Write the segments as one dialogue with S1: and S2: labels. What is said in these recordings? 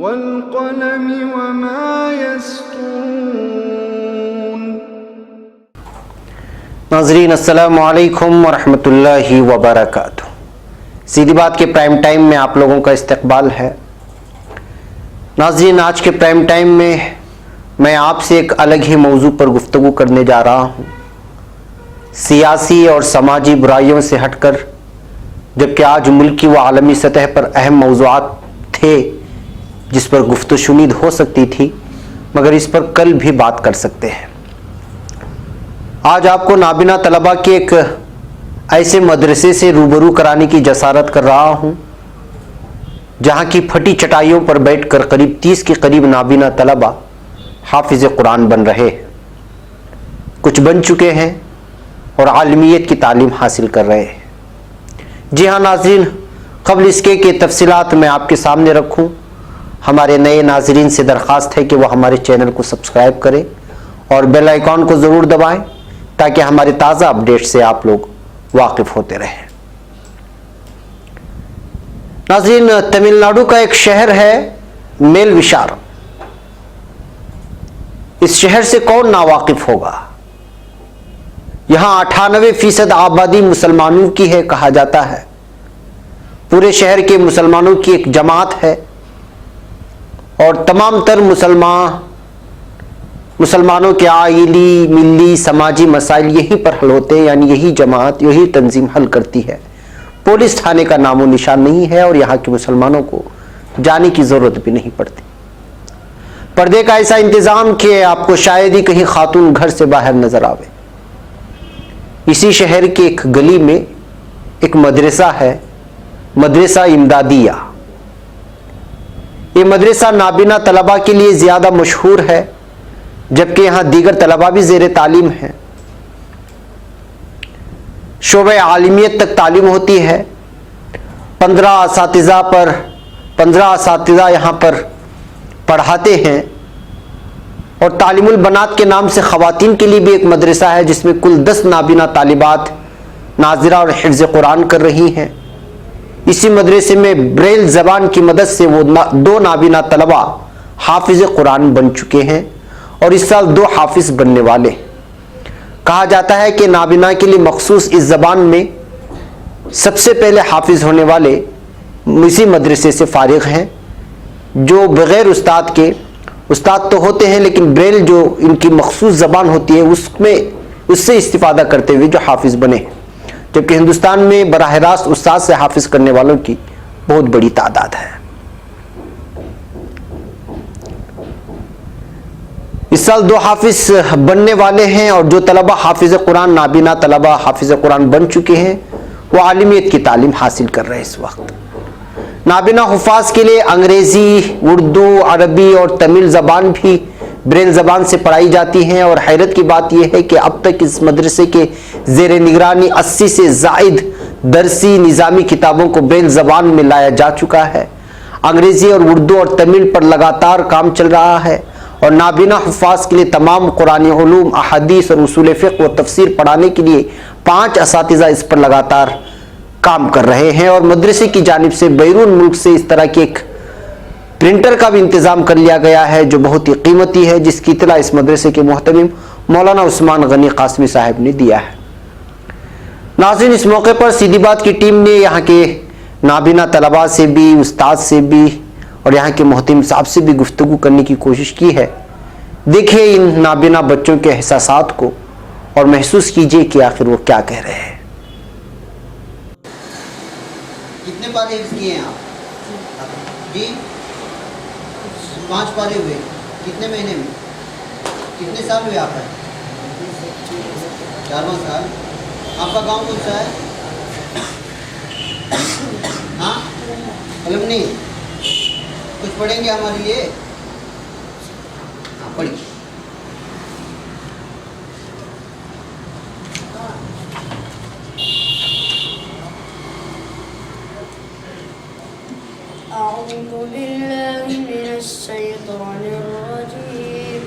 S1: والقلم وما يسطرون۔
S2: ناظرین السلام علیکم ورحمۃ اللہ وبرکاتہ۔ سیدھی بات کے پرائم ٹائم میں آپ لوگوں کا استقبال ہے۔ ناظرین، آج کے پرائم ٹائم میں آپ سے ایک الگ ہی موضوع پر گفتگو کرنے جا رہا ہوں، سیاسی اور سماجی برائیوں سے ہٹ کر، جبکہ آج ملکی و عالمی سطح پر اہم موضوعات تھے جس پر گفت و شنید ہو سکتی تھی، مگر اس پر کل بھی بات کر سکتے ہیں۔ آج آپ کو نابینا طلباء کے ایک ایسے مدرسے سے روبرو کرانے کی جسارت کر رہا ہوں جہاں کی پھٹی چٹائیوں پر بیٹھ کر قریب 30 کے قریب نابینا طلباء حافظ قرآن بن رہے ہیں، کچھ بن چکے ہیں اور عالمیت کی تعلیم حاصل کر رہے ہیں۔ جی ہاں ناظرین، قبل اس کے تفصیلات میں آپ کے سامنے رکھوں، ہمارے نئے ناظرین سے درخواست ہے کہ وہ ہمارے چینل کو سبسکرائب کریں اور بیل آئیکن کو ضرور دبائیں تاکہ ہمارے تازہ اپڈیٹ سے آپ لوگ واقف ہوتے رہیں۔ ناظرین، تمل ناڈو کا ایک شہر ہے میل وشار۔ اس شہر سے کون ناواقف ہوگا؟ یہاں 98% آبادی مسلمانوں کی ہے کہا جاتا ہے۔ پورے شہر کے مسلمانوں کی ایک جماعت ہے اور تمام تر مسلمانوں کے آئلی، ملی، سماجی مسائل یہیں پر حل ہوتے ہیں، یعنی یہی جماعت، یہی تنظیم حل کرتی ہے۔ پولیس تھانے کا نام و نشان نہیں ہے اور یہاں کے مسلمانوں کو جانے کی ضرورت بھی نہیں پڑتی۔ پردے کا ایسا انتظام کہ آپ کو شاید ہی کہیں خاتون گھر سے باہر نظر آوے۔ اسی شہر کے ایک گلی میں ایک مدرسہ ہے، مدرسہ امدادیہ۔ یہ مدرسہ نابینا طلباء کے لیے زیادہ مشہور ہے، جبکہ یہاں دیگر طلباء بھی زیر تعلیم ہیں۔ شعبہ عالمیت تک تعلیم ہوتی ہے۔ 15 اساتذہ یہاں پر پڑھاتے ہیں، اور تعلیم البنات کے نام سے خواتین کے لیے بھی ایک مدرسہ ہے جس میں کل 10 نابینا طالبات ناظرہ اور حفظ قرآن کر رہی ہیں۔ اسی مدرسے میں بریل زبان کی مدد سے وہ 2 نابینا طلباء حافظ قرآن بن چکے ہیں اور اس سال 2 حافظ بننے والے۔ کہا جاتا ہے کہ نابینا کے لیے مخصوص اس زبان میں سب سے پہلے حافظ ہونے والے اسی مدرسے سے فارغ ہیں، جو بغیر استاد کے، استاد تو ہوتے ہیں لیکن بریل جو ان کی مخصوص زبان ہوتی ہے اس سے استفادہ کرتے ہوئے جو حافظ بنے، جبکہ ہندوستان میں براہ راست استاد سے حافظ کرنے والوں کی بہت بڑی تعداد ہے۔ اس سال 2 حافظ بننے والے ہیں، اور جو طلبہ حافظ قرآن، نابینا طلبہ حافظ قرآن بن چکے ہیں، وہ عالمیت کی تعلیم حاصل کر رہے ہیں اس وقت۔ نابینا حفاظ کے لیے انگریزی، اردو، عربی اور تمل زبان بھی بریل زبان سے پڑھائی جاتی ہیں، اور حیرت کی بات یہ ہے کہ اب تک اس مدرسے کے زیر نگرانی 80 سے زائد درسی نظامی کتابوں کو بریل زبان میں لایا جا چکا ہے۔ انگریزی اور اردو اور تمل پر لگاتار کام چل رہا ہے، اور نابینا حفاظ کے لیے تمام قرآنی علوم، احادیث اور اصول فقہ و تفسیر پڑھانے کے لیے 5 اساتذہ اس پر لگاتار کام کر رہے ہیں، اور مدرسے کی جانب سے بیرون ملک سے اس طرح کے ایک پرنٹر کا بھی انتظام کر لیا گیا ہے جو بہت ہی قیمتی ہے، جس کی اطلاع اس مدرسے کے محتمم مولانا عثمان غنی قاسمی صاحب نے دیا ہے۔ ناظرین، اس موقع پر سیدھی بات کی ٹیم نے یہاں کے نابینا طلباء سے بھی، استاد سے بھی اور یہاں کے محتمم صاحب سے بھی گفتگو کرنے کی کوشش کی ہے۔ دیکھیں ان نابینا بچوں کے احساسات کو اور محسوس کیجئے کہ آخر وہ کیا کہہ رہے ہیں۔
S3: کتنے پارے حفظ کیے ہیں آپ؟ جی 5 پارے ہوئے۔ کتنے مہینے میں؟ کتنے سال ہوئے آپ کا؟ 4واں سال۔ آپ کا گاؤں کون سا ہے؟ ہاں علمنی۔ کچھ پڑھیں گے ہمارے لیے؟ ہاں پڑھیے۔
S4: أعوذ بالله من الشيطان الرجيم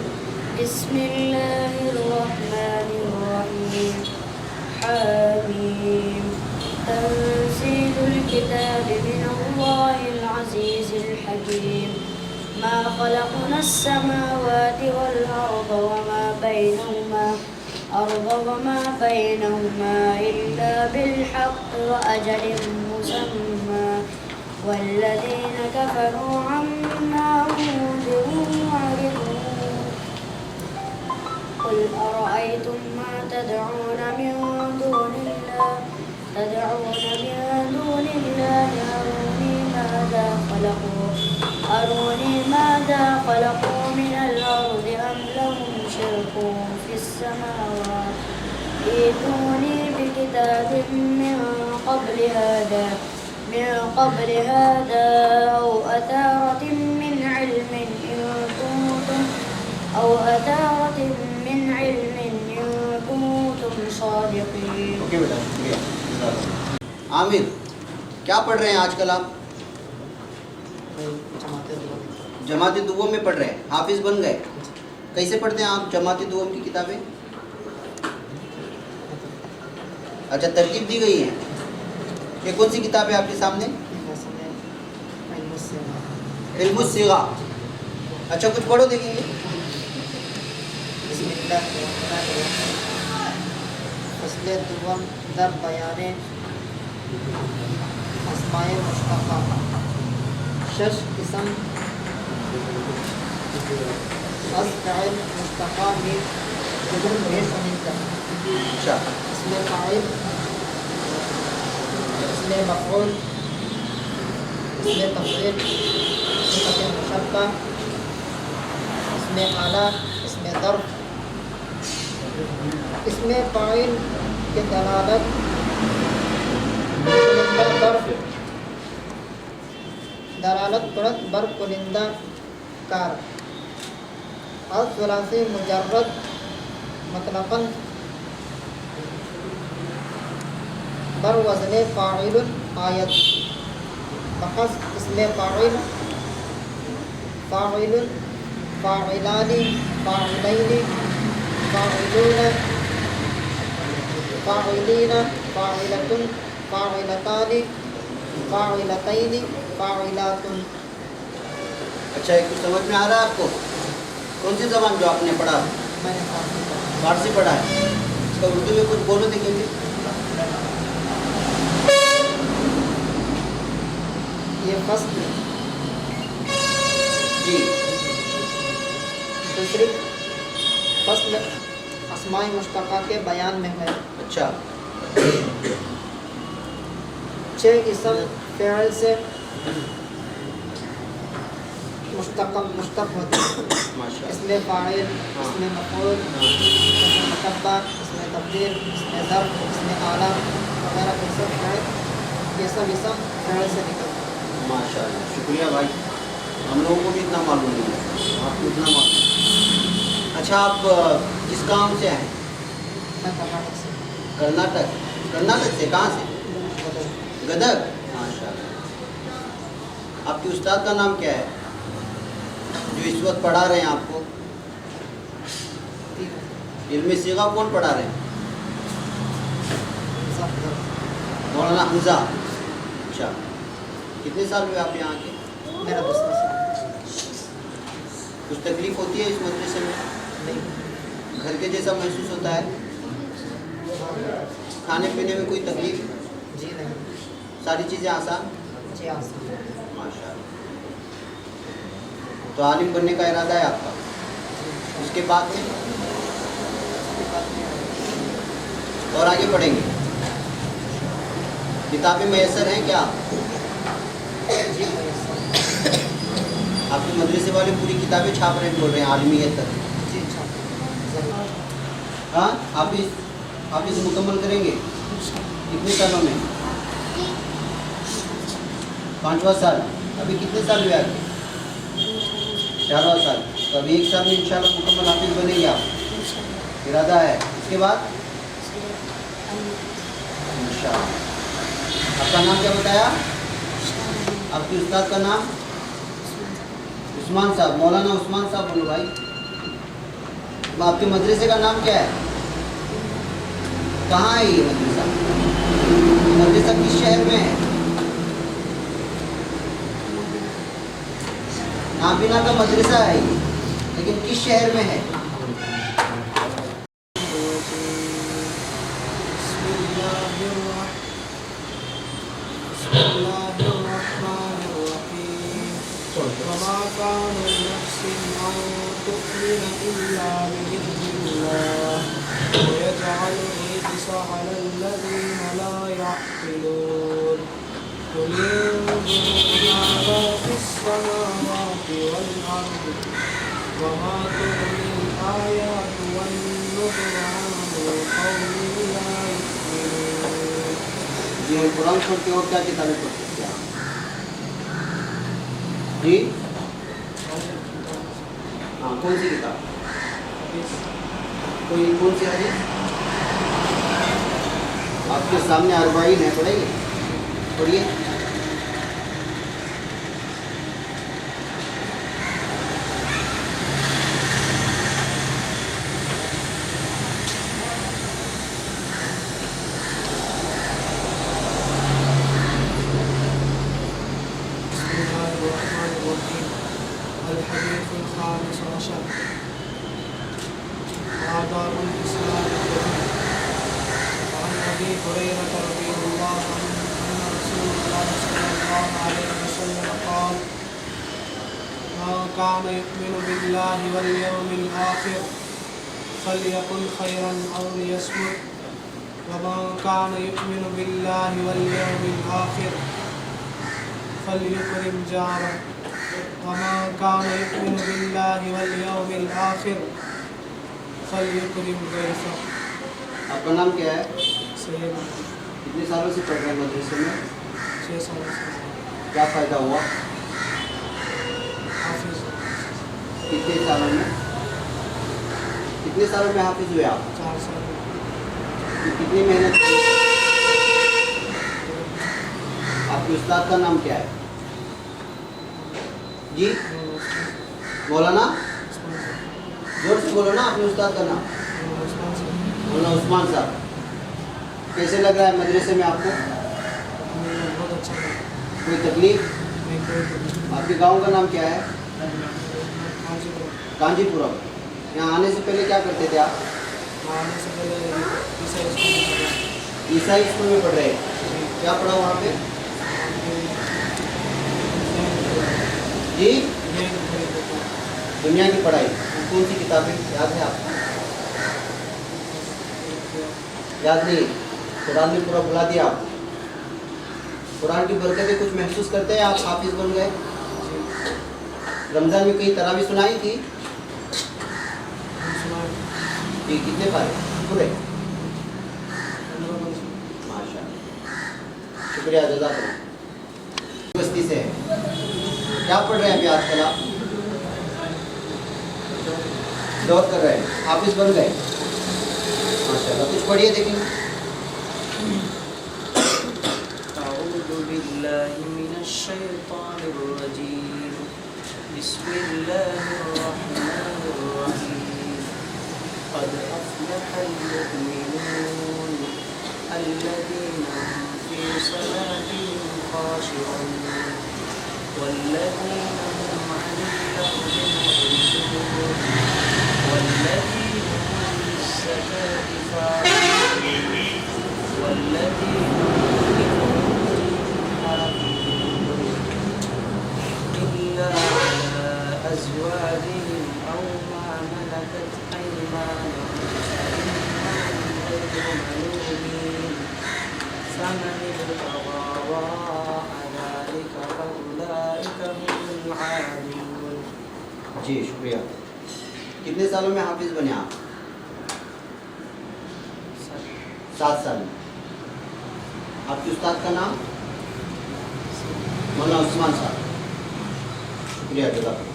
S4: بسم الله الرحمن الرحيم حميم تنزيل الكتاب من الله العزيز الحكيم ما خلقنا السماوات والأرض وما بينهما إلا بالحق وأجل مسمى والذين كفروا عما أنذروا معرضون قل أرأيتم ما تدعون من دون الله أروني ماذا خلقوا من الأرض أم لهم شرك في السماوات ائتوني بكتاب من قبل هذا أو أثارة من علم إن كنتم صادقين.
S3: اوکے بیٹا شکریہ. عامر کیا پڑھ رہے ہیں آج کل آپ؟ جماعت دوم میں پڑھ رہے ہیں. حافظ بن گئے. کیسے پڑھتے ہیں آپ جماعت دوم کی کتابیں؟ اچھا ترکیب دی گئی ہے. یہ کون سی کتاب ہے آپ کے سامنے؟ علم الصیغہ. اچھا کچھ پڑھو دیکھیں گے.
S5: بسم اللہ الرحمن الرحیم. فصل دوم در بیان اسماء مشتقہ. شش قسم از فعل مشتقہ میں شامل.
S3: اچھا
S5: اسم فاعل، اسم مفعول، اسم تفضیل، صفت مشبہ، اسم اعلیٰ، اسم ظرف. اسم فاعل کے دلالت کنندہ کرد بر کنندہ کار. الثلاثی مجرد مطلقاً بر وزن فاعل آیت. بخص اسم فاعل، فاعل، فاعلان، فاعلین، فاعلون، فاعلین، فاعلۃ، فاعلتان، فاعلتین، فاعلات.
S3: اچھا ایک سمجھ میں آ رہا ہے آپ کو؟ کون سی زبان جو آپ نے پڑھا؟
S5: میں نے
S3: فارسی پڑھا ہے. اس کا اردو میں کچھ بولو دیکھیں گے.
S5: یہ فصل
S3: جی
S5: دوسری فصل اسماء مشتقہ کے بیان میں ہے.
S3: اچھا
S5: 6 قسم فعل سے مشتق ہوتے ہیں.
S3: ماشاء
S5: اسم فاعل، اسم مفعول، اسم مشبہ، اسم تفضیل، اسم ظرف، اسم اعلیٰ وغیرہ. یہ سب اسم فعل سے نکلتے ہیں.
S3: ماشاء اللہ شکریہ بھائی. ہم لوگوں کو بھی اتنا معلوم نہیں ہے, آپ کو اتنا معلوم. اچھا آپ کس کام سے ہیں؟
S5: میں کرناٹک سے.
S3: کرناٹک. کرناٹک سے کہاں سے؟ گدگ. ماشاء اللہ. آپ کے استاد کا نام کیا ہے جو اس وقت پڑھا رہے ہیں آپ کو؟ علم صیغہ کون پڑھا رہے ہیں؟ مولانا حمزہ. اچھا کتنے سال ہوئے آپ یہاں کے؟
S5: میرا دوسرا سال.
S3: کچھ تکلیف ہوتی ہے اس مدرسے میں؟
S5: نہیں.
S3: گھر کے جیسا محسوس ہوتا ہے؟ کھانے پینے میں کوئی تکلیف؟
S5: جی نہیں.
S3: ساری چیزیں آسان؟
S5: جی آسان.
S3: ماشاء اللہ. تو عالم بننے کا ارادہ ہے آپ کا؟ اس کے بعد میں اور آگے پڑھیں گے. کتابیں میسر ہیں کیا؟
S5: جی میسر.
S3: آپ کے مدرسے والے پوری کتابیں چھاپ رہے ہیں بول رہے ہیں عالمیت تک؟
S5: جی اچھا ضرور.
S3: ہاں آپ اس مکمل کریں گے کتنے سالوں میں؟ 5واں سال. ابھی کتنے سال ہوئے آپ کے؟ 4واں سال. تو ابھی 1 سال میں انشاءاللہ مکمل حافظ بنیں گے آپ؟ ارادہ ہے. اس کے بعد انشاءاللہ. آپ کا نام کیا بتایا؟ آپ کے استاد کا نام؟ عثمان صاحب. مولانا عثمان صاحب بولو بھائی. آپ کے مدرسے کا نام کیا ہے؟ کہاں ہے یہ مدرسہ؟ مدرسہ کس شہر میں ہے؟ नाबीना का मदरसा है ये, लेकिन किस शहर में है?
S1: وما كان لنفس أن تؤمن إلا بإذن الله ويجعل الرجس على الذين لا يعقلون قل انظروا ماذا في السماوات والأرض وما تغني الآيات والنذر عن قوم لا يؤمنون.
S3: जी कुरान पढ़ते हो, क्या किताबें पढ़ते हो क्या? जी हाँ, कौन सी किताब? कोई कौन सी हदीस? आपके सामने अरबाईन है, पढ़ेंगे? पढ़िए.
S1: الحديث الخامس عشر آداب الإسلام الكريم. وعن أبي هريرة رضي الله عنه أن رسول الله صلى الله عليه وسلم قال: من كان يؤمن بالله واليوم الآخر فليقل خيرا أو ليصمت، ومن كان يؤمن بالله واليوم الآخر فليكرم جاره، وما كان يؤمن بالله واليوم الآخر فليكرم ضيفه.
S3: आपका नाम क्या है?
S1: सैयद
S3: कितने सालों से पढ़ रहे हैं मदरसे में?
S1: 6 साल से
S3: क्या फ़ायदा हुआ?
S1: हाफिज
S3: कितने सालों में? कितने सालों में हाफिज हुए आप?
S1: 4 साल
S3: कितनी मेहनत की? आपके उस्ताद का नाम क्या है? जी मौलाना, जोर से बोलो ना अपने उस्ताद का नाम. मौलाना उस्मान साहब. कैसे लग रहा है मदरसे में आपको?
S1: बहुत अच्छा लगा.
S3: कोई तकलीफ?
S1: मैं कोई
S3: आपके गांव का नाम क्या है? कांजीपुरम. यहाँ आने से पहले क्या करते थे आप?
S1: आने से पहले ईसाई स्कूल में पढ़ा.
S3: ईसाई स्कूल में पढ़ रहे हैं. क्या पढ़ा वहाँ पे? जी दुनिया की पढ़ाई. कौन सी किताबें याद है आपको? याद नहीं? कुरान में पूरा भुला दिया आप. कुरान की बरकतें कुछ महसूस करते हैं आप? हाफिज बन गए. रमज़ान में कहीं तरावी सुनाई थी? जी कितने पारे पूरे? माशाअल्लाह, शुक्रिया, जज़ाकल्लाह. बस्ती से है. क्या पढ़ रहे हैं अभी आजकल आप? दौड़ कर रहे हैं. हाफिज बन गए माशाअल्लाह. कुछ पढ़िए देखेंगे.
S6: أعوذ بالله من الشيطان الرجيم. بسم الله الرحمن الرحيم. قد أفلح المؤمنون الذين هم في صلاتهم خاشعون والذين هم عن اللغو معرضون والذين هم للزكاة فاعلون والذين هم لفروجهم حافظون إلا على أزواجهم أو ما ملكت أيمانهم فإنهم غير ملومين فمن ابتغى وراء ذلك فأولئك هم العادون.
S3: जी शुक्रिया. कितने सालों में हाफिज बने आप? 7 साल में. आपके उस्ताद का नाम? मौलाना उस्मान साहब. शुक्रिया, जज़ाकल्लाह.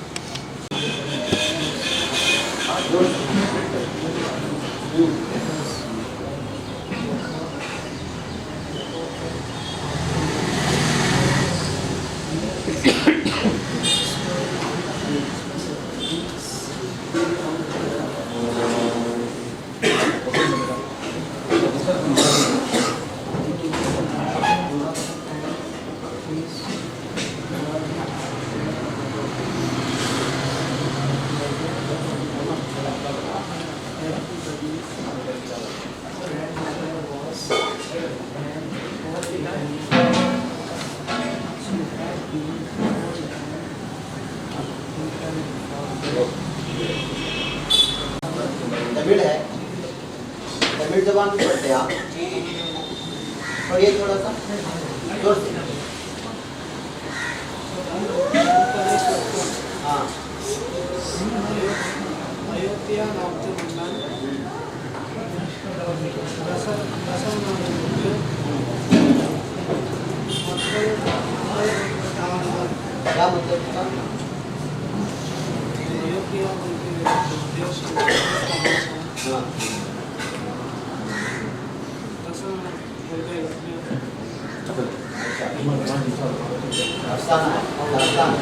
S3: तमिल है, तमिल जबान में पढ़ते हैं आप? पढ़िए थोड़ा सा जोर से। हाँ,
S1: अयोध्या नाट्यमंडल
S3: क्या मतलब इसका?
S1: अयोध्या
S3: हाँ, अफसाना है, अफसाना।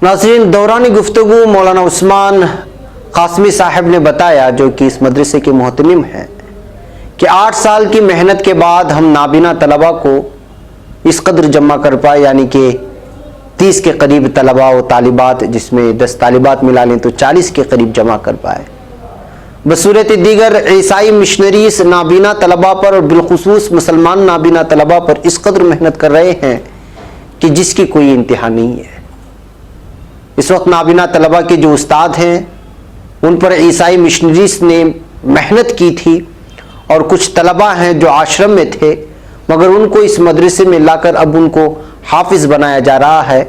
S2: नाज़रीन, दौरान गुफ्तगू मौलाना उस्मान कासमी साहब ने बताया, जो कि इस मदरसे के मोहतमिम हैं, कि 8 साल की मेहनत के बाद हम नाबीना तलबा को इस कदर जमा कर पाए, यानी कि 30 के करीब तलबा व तालिबात, जिसमें 10 तालिबात मिला लें तो 40 के करीब जमा कर पाए। बसूरत दीगर ईसाई मिशनरीज नाबीना तलबा पर और बिलखुसूस मुसलमान नाबीना तलबा पर इस कदर मेहनत कर रहे हैं कि जिसकी कोई इंतहा नहीं है। इस वक्त नाबीना तलबा के जो उस्ताद हैं उन पर ईसाई मिशनरीज ने मेहनत की थी, और कुछ तलबा हैं जो आश्रम में थे मगर उनको इस मदरसे में लाकर अब उनको हाफिज बनाया जा रहा है।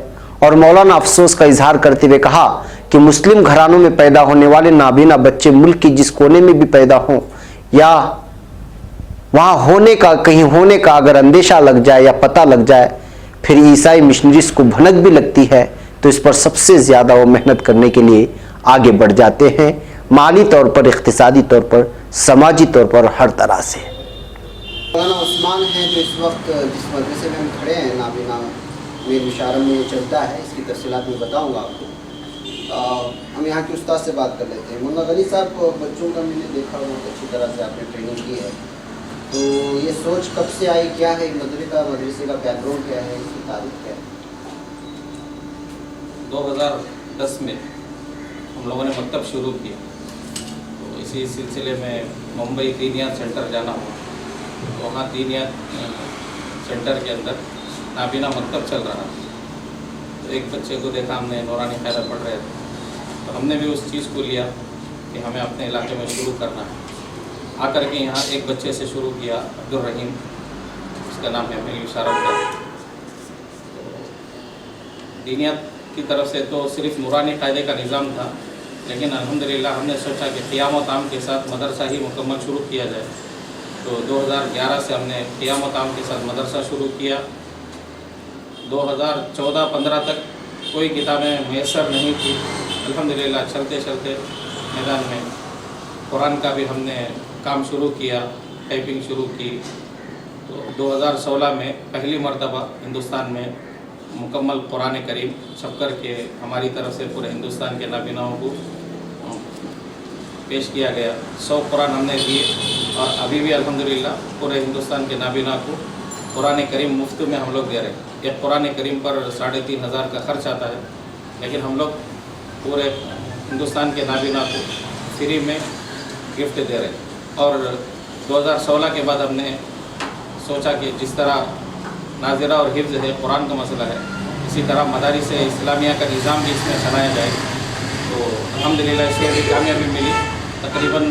S2: और मौलाना अफसोस का इजहार करते हुए कहा कि मुस्लिम घरानों में पैदा होने वाले नाबीना बच्चे मुल्क की जिस कोने में भी पैदा हों या वहाँ होने का कहीं होने का अगर अंदेशा लग जाए या पता लग जाए, फिर ईसाई मिशनरीज को भनक भी लगती है तो इस पर सबसे ज़्यादा वो मेहनत करने के लिए आगे बढ़ जाते हैं, माली तौर पर, इख्तिसादी तौर पर, समाजी तौर पर, हर तरह से।
S3: मौलाना उस्मान हैं जो इस वक्त जिस मदरसे में हम खड़े हैं, नाबीना मेल विशारम में चलता है, इसकी तफसीलात मैं बताऊंगा आपको। हम यहाँ के उस्ताद से बात कर लेते हैं। मुन्ना गनी साहब, बच्चों का मैंने देखा बहुत अच्छी तरह से आपने ट्रेनिंग की है, तो ये सोच कब से आई, क्या है मदरसे का बैकग्राउंड क्या है, इसकी तारीख क्या है?
S7: 2010 में हम लोगों ने मकतब शुरू किया, तो इसी सिलसिले में मुंबई दीनियात सेंटर जाना हुआ, तो वहाँ दीनियात सेंटर के अंदर नाबीना मकतब चल रहा था। तो एक बच्चे को देखा हमने, नौरानी ख़ैरा पढ़ रहे थे, तो हमने भी उस चीज़ को लिया कि हमें अपने इलाके में शुरू करना है। आकर के यहाँ एक बच्चे से शुरू किया, अब्दुल रहीम, उसका नाम है मेल विशारम का। दीनियत की तरफ से तो सिर्फ नूरानी कायदे का निज़ाम था, लेकिन अल्हम्दुलिल्लाह हमने सोचा कि क़ियामत आम के साथ मदरसा ही मुकम्मल शुरू किया जाए। तो 2011 से हमने क़ियामत आम के साथ मदरसा शुरू किया। 2014-15 तक कोई किताबें मैसर नहीं थी। अल्हम्दुलिल्लाह चलते चलते मैदान में कुरान का भी हमने काम शुरू किया, टाइपिंग शुरू की। तो 2016 में पहली मर्तबा हिंदुस्तान में मुकम्मल कुरान करीम छप कर के हमारी तरफ से पूरे हिंदुस्तान के नाबीनाओं को पेश किया गया। 100 कुरान हमने दिए और अभी भी अल्हम्दुलिल्लाह पूरे हिंदुस्तान के नाबीना को कुरान करीम मुफ्त में हम लोग दे रहे हैं। एक कुरान करीम पर 3,500 का खर्च आता है, लेकिन हम लोग पूरे हिंदुस्तान के नाबीना को फ्री में गिफ्ट दे रहे हैं। और 2016 के बाद हमने सोचा कि जिस तरह नाज़िरा और हिफ्ज़ है, कुरान का मसला है, इसी तरह मदारिस इस्लामिया का निज़ाम भी इसमें चलाया जाए। तो अल्हम्दुलिल्लाह इसमें भी कामयाबी मिली। तकरीबन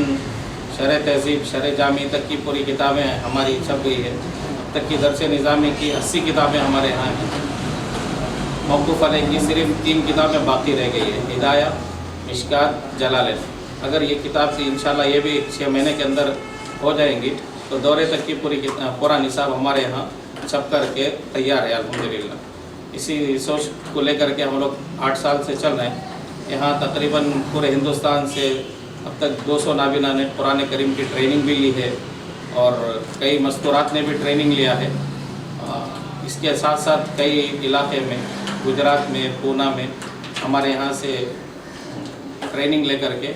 S7: शरह तहज़ीब, शरह जामी तक की पूरी किताबें हमारी छप गई है। अब तक की दरस निज़ामी की 80 किताबें हमारे यहाँ हैं। मौक़ूफ़ अलैह की सिर्फ 3 किताबें बाकी रह गई है, हिदाया, मिशकात, जलालैन। अगर ये किताब थी इंशाल्लाह ये भी 6 महीने के अंदर हो जाएंगी, तो दौरे तक की पूरा निसाब हमारे यहाँ छप कर के तैयार है अल्हम्दुलिल्लाह। इसी सोच को लेकर के हम लोग 8 साल से चल रहे हैं। यहाँ तकरीबन पूरे हिंदुस्तान से अब तक 200 नाबीना ने कुरान करीम की ट्रेनिंग भी ली है और कई मस्तूरात ने भी ट्रेनिंग लिया है। इसके साथ साथ कई इलाके में, गुजरात में, पूना में हमारे यहाँ से ट्रेनिंग लेकर के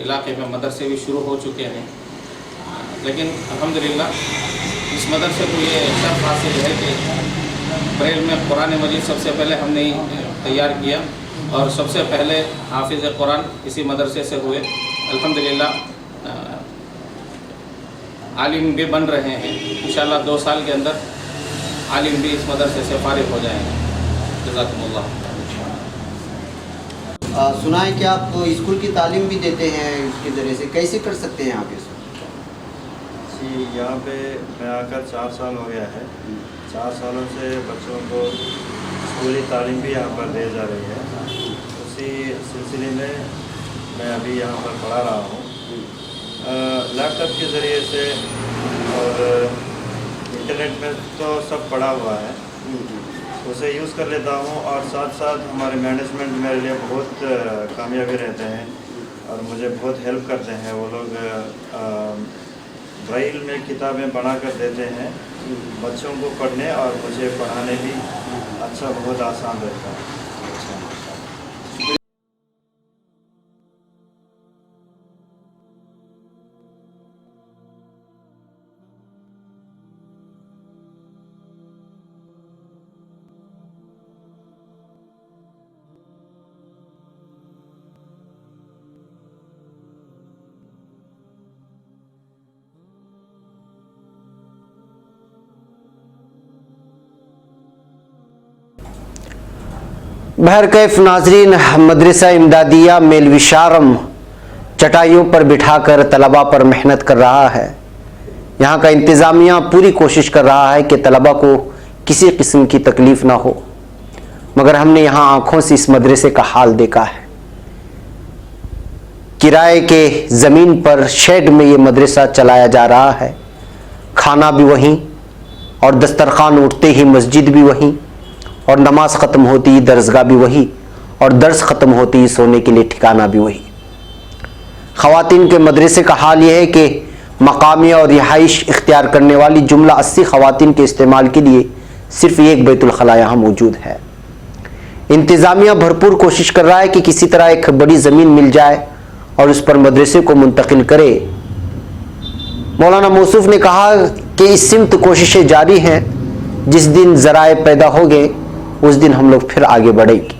S7: इलाके में मदरसे भी शुरू हो चुके हैं। लेकिन अल्हम्दुलिल्लाह इस मदरसे को ये शर्फ हासिल है कि बरेल में कुरान मजीद सबसे पहले हमने ही तैयार किया और सबसे पहले हाफिज़ कुरान इसी मदरसे से हुए। अल्हम्दुलिल्लाह आलिम भी बन रहे हैं। इंशाअल्लाह 2 साल के अंदर आलिम भी इस मदरसे से फारिग हो जाएंगे। जज़ाकुमुल्लाह।
S3: सुना है कि आप स्कूल की तालीम भी देते हैं इसके ज़रिए से, कैसे कर सकते हैं आप इसको?
S8: जी, यहाँ पे मैं आकर 4 साल हो गया है। 4 सालों से बच्चों को स्कूली तालीम भी यहाँ पर दी जा रही है। उसी सिलसिले में मैं अभी यहाँ पर पढ़ा रहा हूँ। लैपटॉप के ज़रिए से और इंटरनेट में तो सब पढ़ा हुआ है, उसे यूज़ कर लेता हूँ। और साथ साथ हमारे मैनेजमेंट मेरे लिए बहुत कामयाबी रहते हैं और मुझे बहुत हेल्प करते हैं। वो लोग ब्राइल में किताबें बना कर देते हैं बच्चों को पढ़ने, और मुझे पढ़ाने भी अच्छा, बहुत आसान रहता है।
S2: बहरकैफ नाजरीन, मदरसा इमदादिया मेल विशारम चटाइयों पर बिठाकर तलबा पर मेहनत कर रहा है। यहाँ का इंतज़ामिया पूरी कोशिश कर रहा है कि तलबा को किसी किस्म की तकलीफ़ ना हो, मगर हमने यहाँ आँखों से इस मदरसे का हाल देखा है। किराए के ज़मीन पर शेड में ये मदरसा चलाया जा रहा है, खाना भी वहीं और दस्तरखान उठते ही मस्जिद भी वहीं और नमाज ख़त्म होती ही दरसगाह भी वही और दर्स ख़त्म होती ही सोने के लिए ठिकाना भी वही। ख़वातीन के मदरसे का हाल यह है कि मकामी और रिहाइश इख्तियार करने वाली जुमला 80 ख़वातीन के इस्तेमाल के लिए सिर्फ एक बैतुल खला यहाँ मौजूद है। इंतज़ामिया भरपूर कोशिश कर रहा है कि किसी तरह एक बड़ी ज़मीन मिल जाए और उस पर मदरसे को मुंतकिल करे। मौलाना मौसूफ ने कहा कि इस सिमत कोशिशें जारी हैं, जिस दिन ज़राए पैदा हो गए उस दिन हम लोग फिर आगे बढ़ेंगे।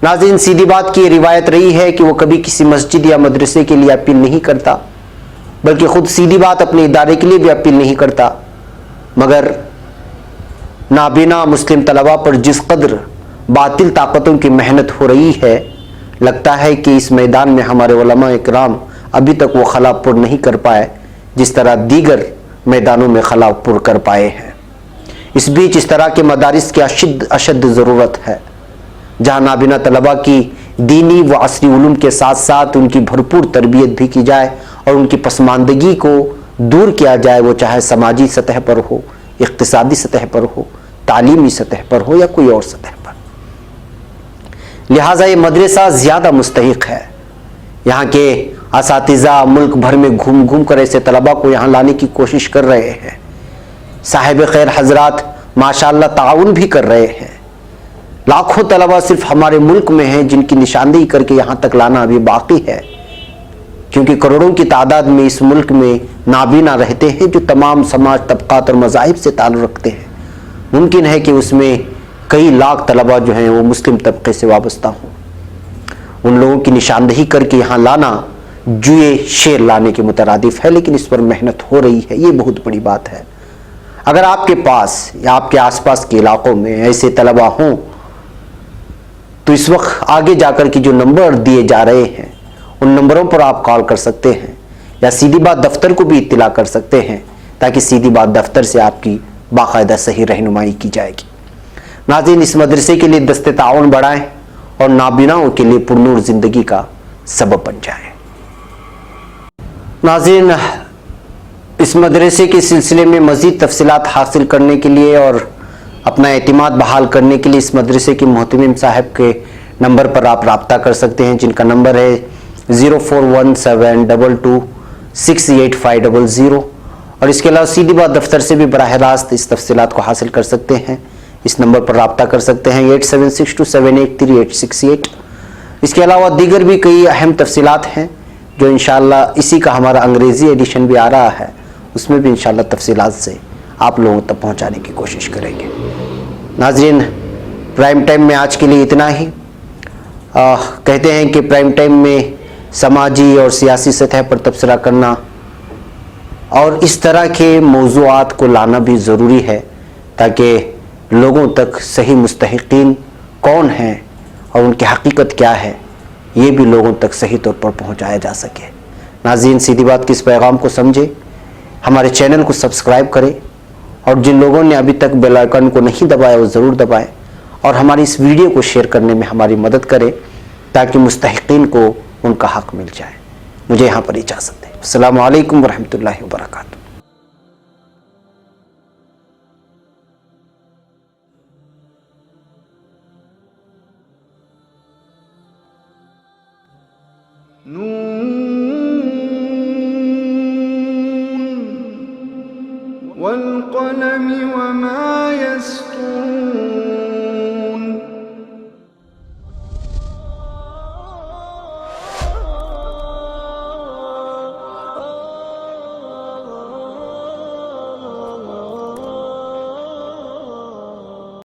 S2: नाज़रीन, सीधी बात की रिवायत रही है कि वो कभी किसी मस्जिद या मदरसे के लिए अपील नहीं करता, बल्कि ख़ुद सीधी बात अपने इदारे के लिए भी अपील नहीं करता, मगर नाबीना मुस्लिम तलबा पर जिस कदर बातिल ताकतों की मेहनत हो रही है, लगता है कि इस मैदान में हमारे उलमा इकराम अभी तक वो खला पुर नहीं कर पाए जिस तरह दीगर मैदानों में खला पुर कर पाए हैं। इस बीच इस तरह के मदारिस की अशद ज़रूरत है, जहाँ नाबीना तलबा की दीनी व असरी उलूम के साथ साथ उनकी भरपूर तरबियत भी की जाए और उनकी पसमानदगी को दूर किया जाए, वो चाहे समाजी सतह पर हो, इक़्तिसादी सतह पर हो, तालीमी सतह पर हो या कोई और सतह पर। लिहाजा ये मदरसा ज़्यादा मुस्तहिक है। यहाँ के असातिज़ा मुल्क भर में घूम घूम कर ऐसे तलबा को यहाँ लाने की कोशिश कर रहे हैं। साहिब खैर हजरात माशाअल्लाह ताउन भी कर रहे हैं। लाखों तलबा सिर्फ हमारे मुल्क में हैं जिनकी निशानदेही करके यहाँ तक लाना अभी बाकी है, क्योंकि करोड़ों की तादाद में इस मुल्क में नाबीना रहते हैं जो तमाम समाज तबक़ात और मज़ाहिब से ताल्लुक़ रखते हैं। मुमकिन है कि उसमें कई लाख तलबा जो हैं वो मुस्लिम तबके से वाबस्ता हों। उन लोगों की निशानदेही करके यहाँ लाना जुए शेर लाने के मुतरादिफ है, लेकिन इस पर मेहनत हो रही है, ये बहुत बड़ी बात है। अगर आपके पास या आपके आसपास के इलाकों में ऐसे तलबा हों तो इस वक्त आगे जाकर के जो नंबर दिए जा रहे हैं उन नंबरों पर आप कॉल कर सकते हैं या सीधी बात दफ्तर को भी इत्तला कर सकते हैं, ताकि सीधी बात दफ्तर से आपकी बाकायदा सही रहनुमाई की जाएगी। नाज़रीन, इस मदरसे के लिए दस्ते ताउन बढ़ाएं और नाबीनाओं के लिए पुरनूर ज़िंदगी का सबब बन जाए। नाज़रीन, इस मदरसे के सिलसिले में मज़ीद तफसीलात हासिल करने के लिए और अपना एतिमाद बहाल करने के लिए इस मदरसे के मोहतमिम साहब के नंबर पर आप रब्ता कर सकते हैं, जिनका नंबर है 0417226850। और इसके अलावा सीधी बात दफ्तर से भी बराह रास्त इस तफसीलात को हासिल कर सकते हैं। इस नंबर पर रब्ता कर सकते हैं 8762783868। इसके अलावा दीगर भी कई अहम तफसीलात हैं जो इंशाअल्लाह इसी का हमारा अंग्रेज़ी एडिशन भी आ रहा है, उसमें भी इंशाअल्लाह तफसीलात से आप लोगों तक पहुंचाने की कोशिश करेंगे। नाज़रीन, प्राइम टाइम में आज के लिए इतना ही। कहते हैं कि प्राइम टाइम में समाजी और सियासी सतह पर तबसरा करना और इस तरह के मौज़ूआत को लाना भी ज़रूरी है, ताकि लोगों तक सही मुस्तहिकीन कौन हैं और उनकी हकीकत क्या है ये भी लोगों तक सही तौर पर पहुंचाया जा सके। नाज़रीन, सीधी बात की इस पैगाम को समझे, हमारे चैनल को सब्सक्राइब करें और जिन लोगों ने अभी तक बेल आइकन को नहीं दबाया वो ज़रूर दबाएं और हमारी इस वीडियो को शेयर करने में हमारी मदद करें, ताकि मुस्तहिकीन को उनका हक़ मिल जाए। मुझे यहाँ पर इजाज़त दें। अस्सलामु अलैकुम वरहमतुल्लाहि वबरकातुहू।